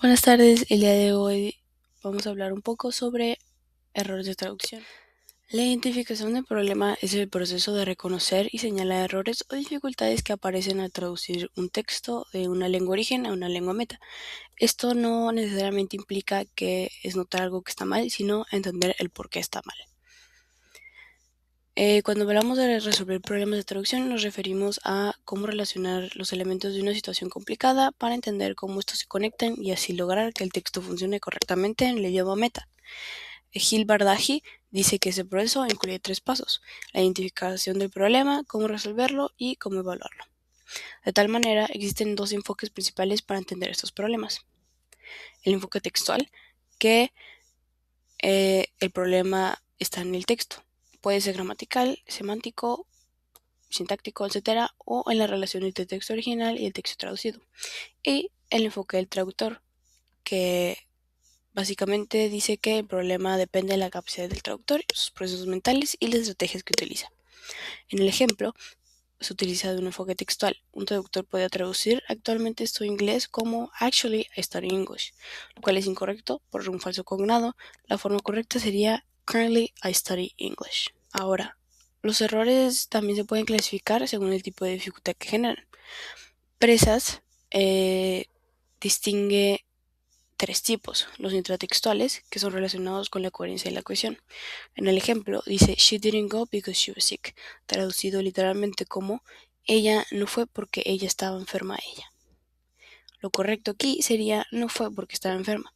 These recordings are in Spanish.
Buenas tardes, el día de hoy vamos a hablar un poco sobre errores de traducción. La identificación del problema es el proceso de reconocer y señalar errores o dificultades que aparecen al traducir un texto de una lengua origen a una lengua meta. Esto no necesariamente implica que es notar algo que está mal, sino entender el por qué está mal. Cuando hablamos de resolver problemas de traducción, nos referimos a cómo relacionar los elementos de una situación complicada para entender cómo estos se conectan y así lograr que el texto funcione correctamente en el idioma meta. Gil Bardaji dice que ese proceso incluye 3 pasos: la identificación del problema, cómo resolverlo y cómo evaluarlo. De tal manera, existen 2 enfoques principales para entender estos problemas. El enfoque textual, que el problema está en el texto. Puede ser gramatical, semántico, sintáctico, etcétera, o en la relación entre el texto original y el texto traducido. Y el enfoque del traductor, que básicamente dice que el problema depende de la capacidad del traductor, sus procesos mentales y las estrategias que utiliza. En el ejemplo, se utiliza de un enfoque textual. Un traductor puede traducir "actualmente estudio inglés" como "actually I study English", lo cual es incorrecto por un falso cognado. La forma correcta sería "currently I study English". Ahora, los errores también se pueden clasificar según el tipo de dificultad que generan. Presas distingue 3 tipos: los intratextuales, que son relacionados con la coherencia de la cohesión. En el ejemplo dice "She didn't go because she was sick", traducido literalmente como "ella no fue porque ella estaba enferma ella". Lo correcto aquí sería "no fue porque estaba enferma".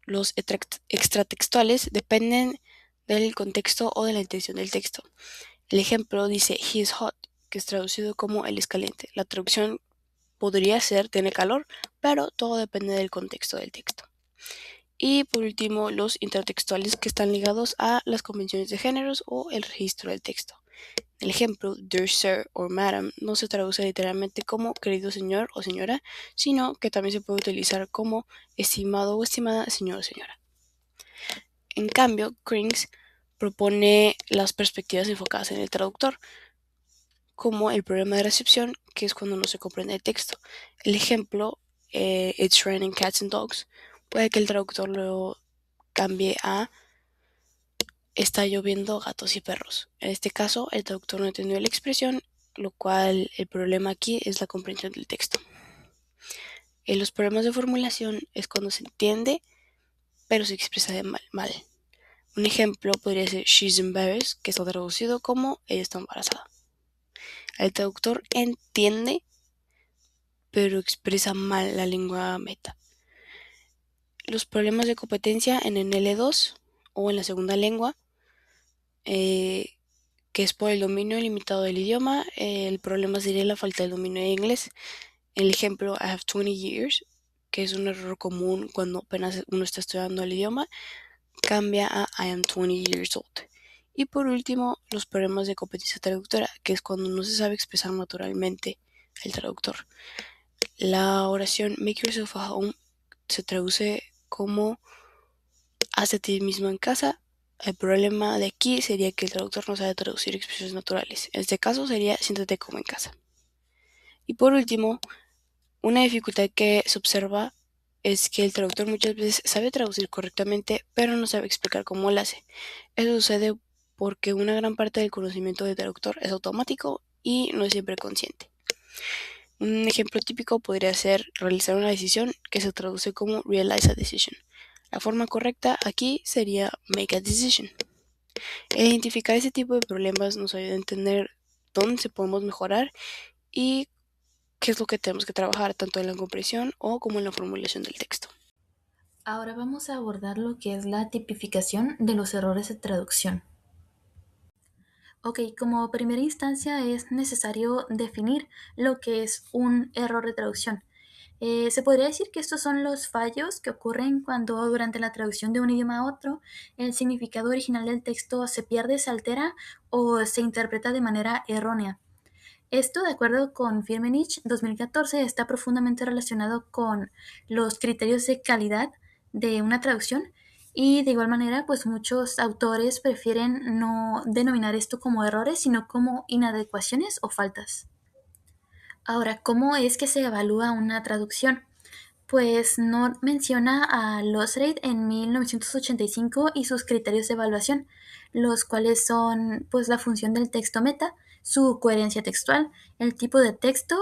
Los extratextuales dependen del contexto o de la intención del texto. El ejemplo dice "He is hot", que es traducido como "él es caliente". La traducción podría ser "tiene calor", pero todo depende del contexto del texto. Y por último, los intertextuales, que están ligados a las convenciones de géneros o el registro del texto. El ejemplo "dear sir" o "madam" no se traduce literalmente como "querido señor" o "señora", sino que también se puede utilizar como "estimado" o "estimada señor o señora". En cambio, Krings propone las perspectivas enfocadas en el traductor, como el problema de recepción, que es cuando no se comprende el texto. El ejemplo "It's raining cats and dogs" puede que el traductor lo cambie a "está lloviendo gatos y perros". En este caso, el traductor no entendió la expresión, lo cual el problema aquí es la comprensión del texto. En los problemas de formulación es cuando se entiende, pero se expresa de mal. Un ejemplo podría ser "she's embarrassed", que está traducido como "ella está embarazada". El traductor entiende, pero expresa mal la lengua meta. Los problemas de competencia en el L2 o en la segunda lengua, que es por el dominio ilimitado del idioma. El problema sería la falta de dominio de inglés. El ejemplo "I have 20 years", que es un error común cuando apenas uno está estudiando el idioma, cambia a "I am 20 years old". Y por último, los problemas de competencia traductora, que es cuando no se sabe expresar naturalmente el traductor. La oración "make yourself a home" se traduce como "haz a ti mismo en casa". El problema de aquí sería que el traductor no sabe traducir expresiones naturales. En este caso sería "siéntate como en casa". Y por último, una dificultad que se observa es que el traductor muchas veces sabe traducir correctamente, pero no sabe explicar cómo lo hace. Eso sucede porque una gran parte del conocimiento del traductor es automático y no es siempre consciente. Un ejemplo típico podría ser realizar una decisión, que se traduce como "realize a decision". La forma correcta aquí sería "make a decision". Identificar ese tipo de problemas nos ayuda a entender dónde se podemos mejorar y qué es lo que tenemos que trabajar, tanto en la comprensión o como en la formulación del texto. Ahora vamos a abordar lo que es la tipificación de los errores de traducción. Ok, como primera instancia es necesario definir lo que es un error de traducción. Se podría decir que estos son los fallos que ocurren cuando durante la traducción de un idioma a otro el significado original del texto se pierde, se altera o se interpreta de manera errónea. Esto, de acuerdo con Firmenich 2014, está profundamente relacionado con los criterios de calidad de una traducción y de igual manera, pues muchos autores prefieren no denominar esto como errores, sino como inadecuaciones o faltas. Ahora, ¿cómo es que se evalúa una traducción? pues no menciona a Losred en 1985 y sus criterios de evaluación, los cuales son pues la función del texto meta, su coherencia textual, el tipo de texto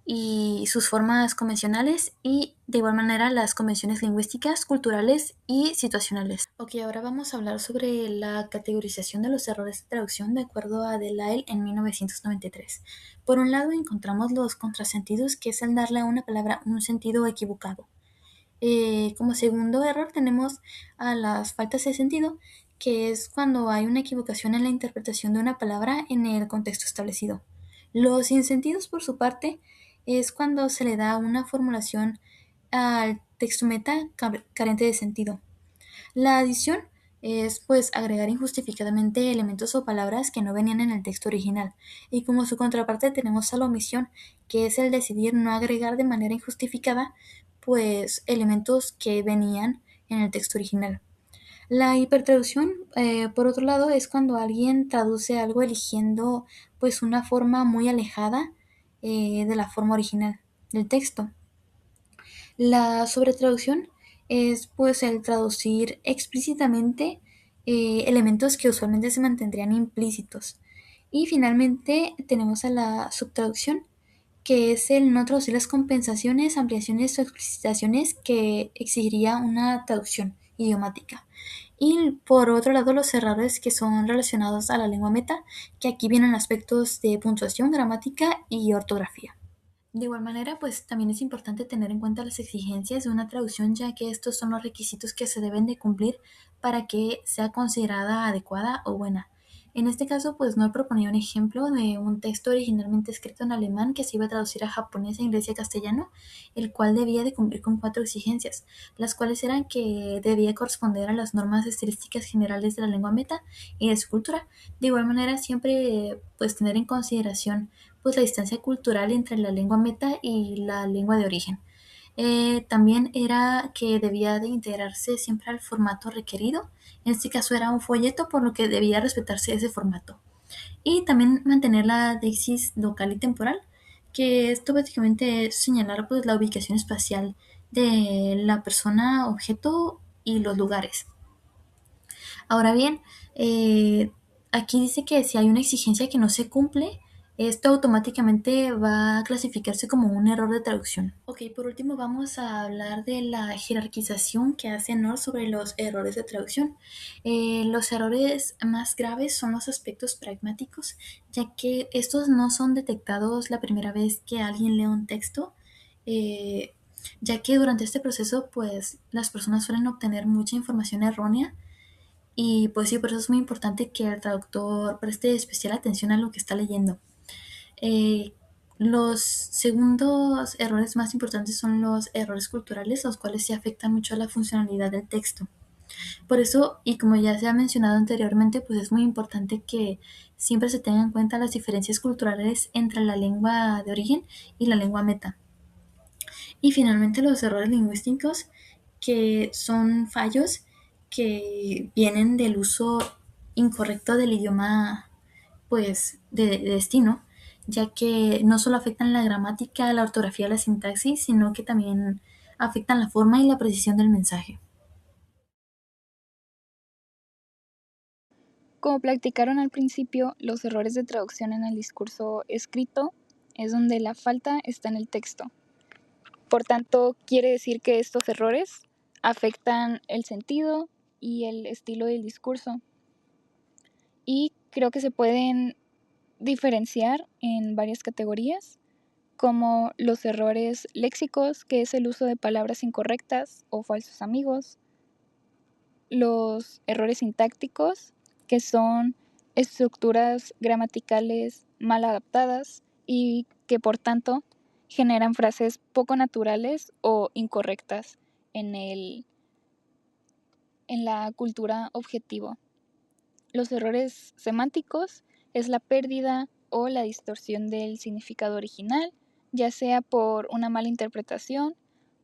y sus formas convencionales y de igual manera las convenciones lingüísticas, culturales y situacionales. Ok, ahora vamos a hablar sobre la categorización de los errores de traducción de acuerdo a Delisle en 1993. Por un lado encontramos los contrasentidos, que es el darle a una palabra un sentido equivocado. Como segundo error tenemos a las faltas de sentido, que es cuando hay una equivocación en la interpretación de una palabra en el contexto establecido. Los sinsentidos, por su parte, es cuando se le da una formulación al texto meta carente de sentido. La adición es pues agregar injustificadamente elementos o palabras que no venían en el texto original. Y como su contraparte tenemos a la omisión, que es el decidir no agregar de manera injustificada pues elementos que venían en el texto original. La hipertraducción, por otro lado, es cuando alguien traduce algo eligiendo pues una forma muy alejada de la forma original del texto. La sobretraducción es pues el traducir explícitamente elementos que usualmente se mantendrían implícitos. Y finalmente tenemos a la subtraducción, que es el no traducir las compensaciones, ampliaciones o explicitaciones que exigiría una traducción idiomática. Y por otro lado, los errores que son relacionados a la lengua meta, que aquí vienen aspectos de puntuación, gramática y ortografía. De igual manera, pues también es importante tener en cuenta las exigencias de una traducción, ya que estos son los requisitos que se deben de cumplir para que sea considerada adecuada o buena. En este caso, pues no proponía un ejemplo de un texto originalmente escrito en alemán que se iba a traducir a japonés, a inglés y a castellano, el cual debía de cumplir con 4 exigencias, las cuales eran que debía corresponder a las normas estilísticas generales de la lengua meta y de su cultura. De igual manera, siempre pues tener en consideración pues la distancia cultural entre la lengua meta y la lengua de origen. También era que debía de integrarse siempre al formato requerido. En este caso era un folleto, por lo que debía respetarse ese formato. Y también mantener la deixis local y temporal, que esto básicamente es señalar pues la ubicación espacial de la persona, objeto y los lugares. Ahora bien, aquí dice que si hay una exigencia que no se cumple, esto automáticamente va a clasificarse como un error de traducción. Ok, por último vamos a hablar de la jerarquización que hace NOR sobre los errores de traducción. Los errores más graves son los aspectos pragmáticos, ya que estos no son detectados la primera vez que alguien lee un texto, eh, ya que durante este proceso pues las personas suelen obtener mucha información errónea y pues sí, por eso es muy importante que el traductor preste especial atención a lo que está leyendo. Eh, los segundos errores más importantes son los errores culturales, los cuales sí afectan mucho a la funcionalidad del texto. Por eso, y como ya se ha mencionado anteriormente, pues es muy importante que siempre se tengan en cuenta las diferencias culturales entre la lengua de origen y la lengua meta. Y finalmente los errores lingüísticos, que son fallos que vienen del uso incorrecto del idioma pues de destino, ya que no solo afectan la gramática, la ortografía, la sintaxis, sino que también afectan la forma y la precisión del mensaje. Como platicaron al principio, los errores de traducción en el discurso escrito es donde la falta está en el texto. Por tanto, quiere decir que estos errores afectan el sentido y el estilo del discurso. Y creo que se pueden diferenciar en varias categorías, como los errores léxicos, que es el uso de palabras incorrectas o falsos amigos, los errores sintácticos, que son estructuras gramaticales mal adaptadas y que por tanto generan frases poco naturales o incorrectas en, en la cultura objetivo. Los errores semánticos es la pérdida o la distorsión del significado original, ya sea por una mala interpretación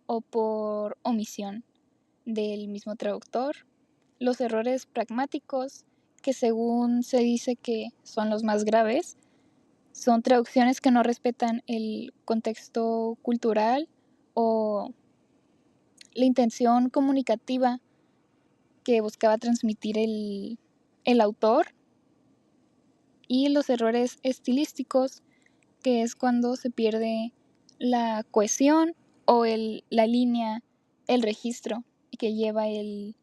o por omisión del mismo traductor. Los errores pragmáticos, que según se dice que son los más graves, son traducciones que no respetan el contexto cultural o la intención comunicativa que buscaba transmitir el autor, y los errores estilísticos, que es cuando se pierde la cohesión o la línea, el registro que lleva el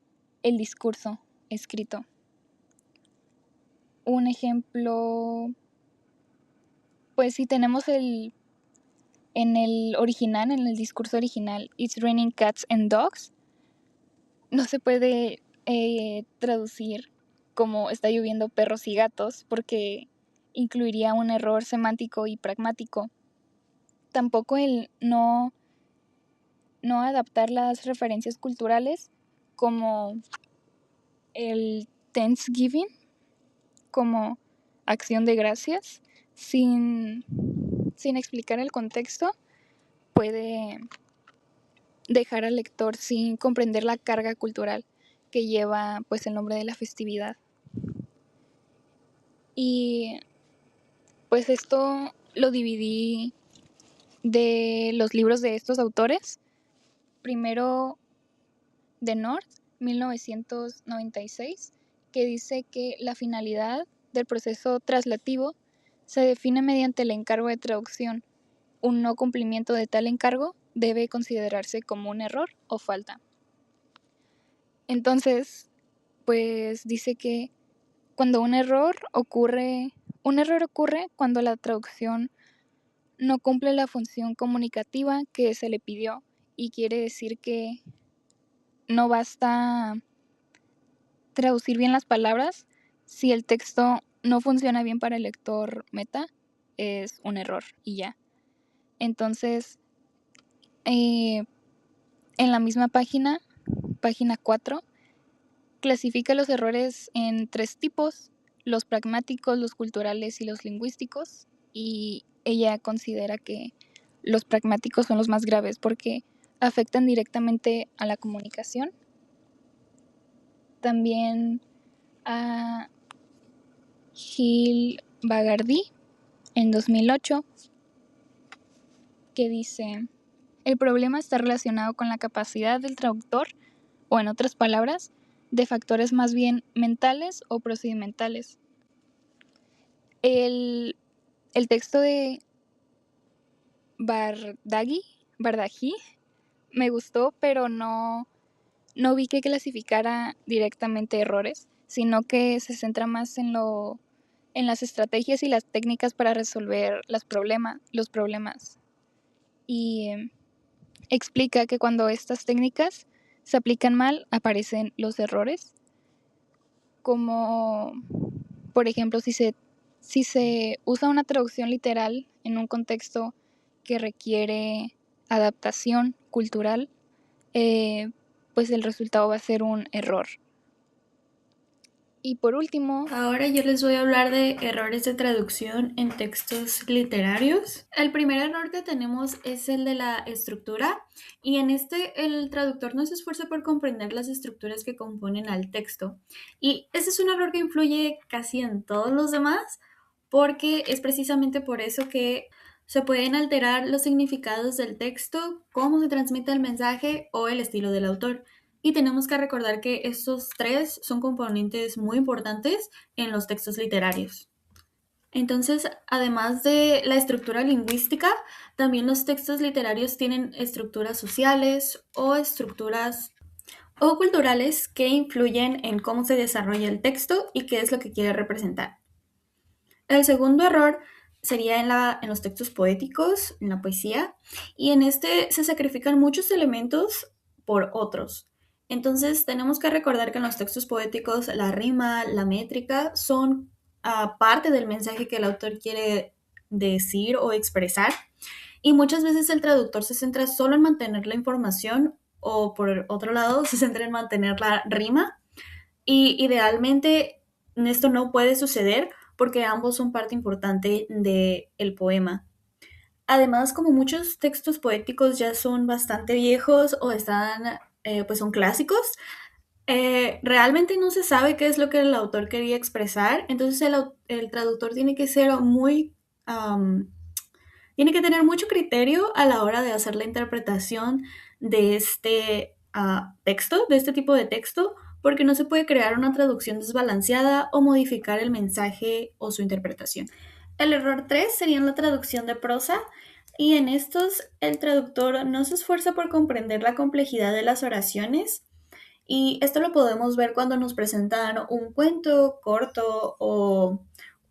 discurso escrito. Un ejemplo, pues si tenemos en el original, en el discurso original, It's raining cats and dogs, no se puede traducir como está lloviendo perros y gatos porque incluiría un error semántico y pragmático. Tampoco el no adaptar las referencias culturales como el Thanksgiving como acción de gracias sin explicar el contexto puede dejar al lector sin comprender la carga cultural que lleva pues el nombre de la festividad. Y pues esto lo dividí de los libros de estos autores. Primero, de North, 1996, que dice que la finalidad del proceso traslativo se define mediante el encargo de traducción. Un no cumplimiento de tal encargo debe considerarse como un error o falta. Entonces, pues dice que cuando un error ocurre cuando la traducción no cumple la función comunicativa que se le pidió, y quiere decir que no basta traducir bien las palabras. Si el texto no funciona bien para el lector meta, es un error y ya. Entonces, en la misma página 4, clasifica los errores en 3 tipos: los pragmáticos, los culturales y los lingüísticos, y ella considera que los pragmáticos son los más graves porque afectan directamente a la comunicación. También a Gil Bagardí en 2008, que dice: el problema está relacionado con la capacidad del traductor, o en otras palabras, de factores más bien mentales o procedimentales. El texto de Bardají me gustó, pero no vi que clasificara directamente errores, sino que se centra más en las estrategias y las técnicas para resolver los problemas. Y explica que cuando estas técnicas se aplican mal, aparecen los errores, como por ejemplo si se usa una traducción literal en un contexto que requiere adaptación cultural, pues el resultado va a ser un error. Y por último, ahora yo les voy a hablar de errores de traducción en textos literarios. El primer error que tenemos es el de la estructura, y en este el traductor no se esfuerza por comprender las estructuras que componen al texto. Y ese es un error que influye casi en todos los demás, porque es precisamente por eso que se pueden alterar los significados del texto, cómo se transmite el mensaje o el estilo del autor. Y tenemos que recordar que estos 3 son componentes muy importantes en los textos literarios. Entonces, además de la estructura lingüística, también los textos literarios tienen estructuras sociales o estructuras o culturales que influyen en cómo se desarrolla el texto y qué es lo que quiere representar. El segundo error sería en los textos poéticos, en la poesía, y en este se sacrifican muchos elementos por otros. Entonces tenemos que recordar que en los textos poéticos la rima, la métrica son parte del mensaje que el autor quiere decir o expresar, y muchas veces el traductor se centra solo en mantener la información, o por otro lado se centra en mantener la rima, y idealmente esto no puede suceder porque ambos son parte importante del poema. Además, como muchos textos poéticos ya son bastante viejos o pues son clásicos, realmente no se sabe qué es lo que el autor quería expresar. Entonces el traductor tiene que ser tiene que tener mucho criterio a la hora de hacer la interpretación de texto, de este tipo de texto, porque no se puede crear una traducción desbalanceada o modificar el mensaje o su interpretación. El error 3 sería en la traducción de prosa, y en estos el traductor no se esfuerza por comprender la complejidad de las oraciones, y esto lo podemos ver cuando nos presentan un cuento corto o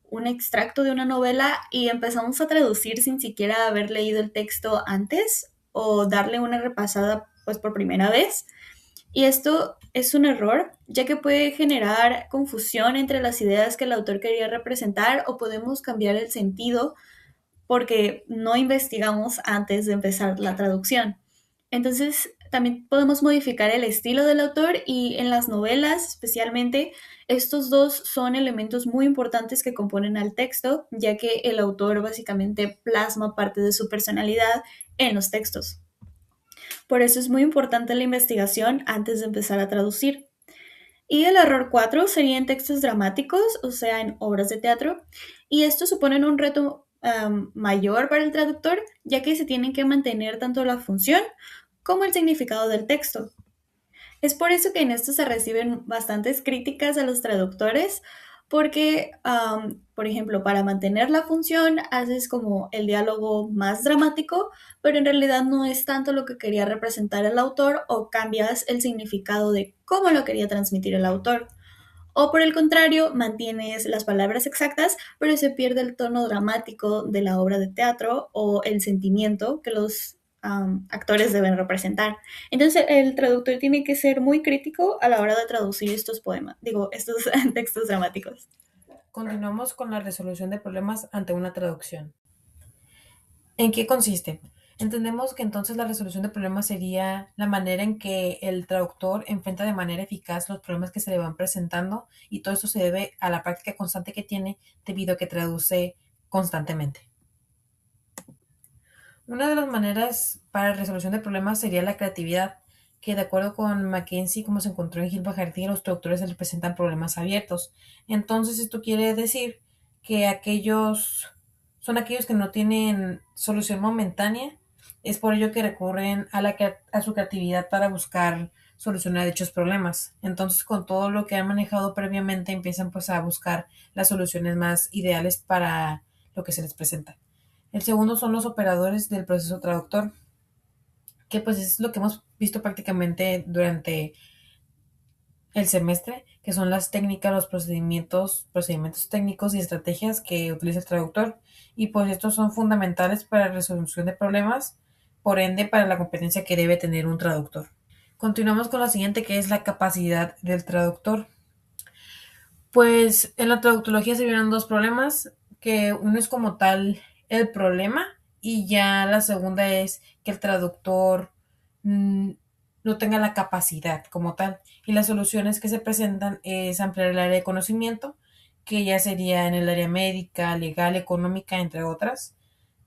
un extracto de una novela y empezamos a traducir sin siquiera haber leído el texto antes o darle una repasada pues por primera vez. Y esto es un error, ya que puede generar confusión entre las ideas que el autor quería representar, o podemos cambiar el sentido porque no investigamos antes de empezar la traducción. Entonces, también podemos modificar el estilo del autor, y en las novelas especialmente estos dos son elementos muy importantes que componen al texto, ya que el autor básicamente plasma parte de su personalidad en los textos. Por eso es muy importante la investigación antes de empezar a traducir. Y el error 4 sería en textos dramáticos, o sea, en obras de teatro, y esto supone un reto mayor para el traductor, ya que se tienen que mantener tanto la función como el significado del texto. Es por eso que en esto se reciben bastantes críticas a los traductores, porque, por ejemplo, para mantener la función haces como el diálogo más dramático, pero en realidad no es tanto lo que quería representar el autor, o cambias el significado de cómo lo quería transmitir el autor. O por el contrario, mantienes las palabras exactas, pero se pierde el tono dramático de la obra de teatro o el sentimiento que los actores deben representar. Entonces, el traductor tiene que ser muy crítico a la hora de traducir estos poemas, estos textos dramáticos. Continuamos con la resolución de problemas ante una traducción. ¿En qué consiste? Entendemos que entonces la resolución de problemas sería la manera en que el traductor enfrenta de manera eficaz los problemas que se le van presentando, y todo esto se debe a la práctica constante que tiene debido a que traduce constantemente. Una de las maneras para la resolución de problemas sería la creatividad, que de acuerdo con Mackenzie, como se encontró en Gilbert Jardín, los traductores se les presentan problemas abiertos. Entonces esto quiere decir que son aquellos que no tienen solución momentánea. Es por ello que recurren a su creatividad para buscar solucionar dichos problemas. Entonces, con todo lo que han manejado previamente, empiezan pues a buscar las soluciones más ideales para lo que se les presenta. El segundo son los operadores del proceso traductor, que pues es lo que hemos visto prácticamente durante el semestre, que son las técnicas, los procedimientos técnicos y estrategias que utiliza el traductor, y pues estos son fundamentales para la resolución de problemas, por ende para la competencia que debe tener un traductor. Continuamos con la siguiente, que es la capacidad del traductor. Pues en la traductología se vieron dos problemas, que uno es como tal el problema, y ya la segunda es que el traductor no tenga la capacidad como tal. Y las soluciones que se presentan es ampliar el área de conocimiento, que ya sería en el área médica, legal, económica, entre otras.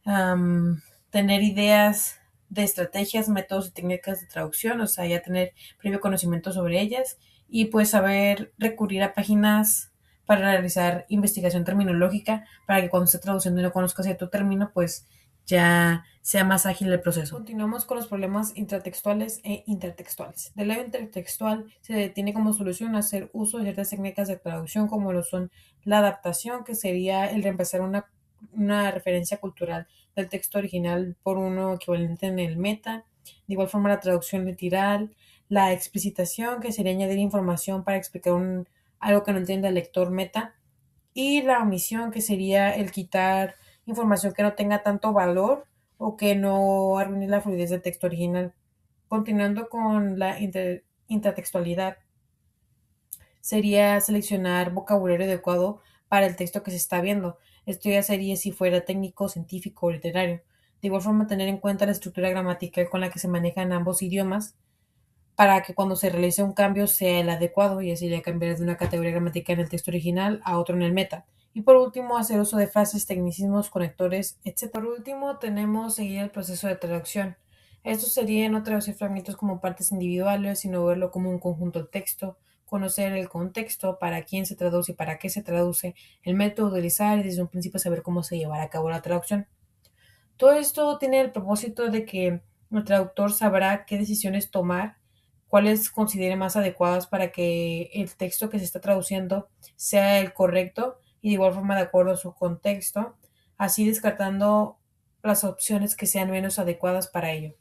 Tener ideas de estrategias, métodos y técnicas de traducción, o sea, ya tener previo conocimiento sobre ellas, y pues saber recurrir a páginas para realizar investigación terminológica, para que cuando esté traduciendo y no conozca cierto término, pues ya sea más ágil el proceso. Continuamos con los problemas intratextuales e intertextuales. Del lado intertextual se tiene como solución hacer uso de ciertas técnicas de traducción, como lo son la adaptación, que sería el reemplazar una referencia cultural del texto original por uno equivalente en el meta. De igual forma, la traducción literal, la explicitación, que sería añadir información para explicar algo que no entienda el lector meta, y la omisión, que sería el quitar información que no tenga tanto valor o que no arruine la fluidez del texto original. Continuando con la intertextualidad, sería seleccionar vocabulario adecuado para el texto que se está viendo. Esto ya sería si fuera técnico, científico o literario. De igual forma, tener en cuenta la estructura gramatical con la que se manejan ambos idiomas, para que cuando se realice un cambio sea el adecuado, y así ya cambiar de una categoría gramatical en el texto original a otro en el meta. Y por último, hacer uso de frases, tecnicismos, conectores, etc. Por último, tenemos seguir el proceso de traducción. Esto sería no traducir fragmentos como partes individuales, sino verlo como un conjunto de texto, conocer el contexto, para quién se traduce y para qué se traduce, el método a utilizar, y desde un principio saber cómo se llevará a cabo la traducción. Todo esto tiene el propósito de que el traductor sabrá qué decisiones tomar cuáles considere más adecuadas para que el texto que se está traduciendo sea el correcto y de igual forma de acuerdo a su contexto, así descartando las opciones que sean menos adecuadas para ello.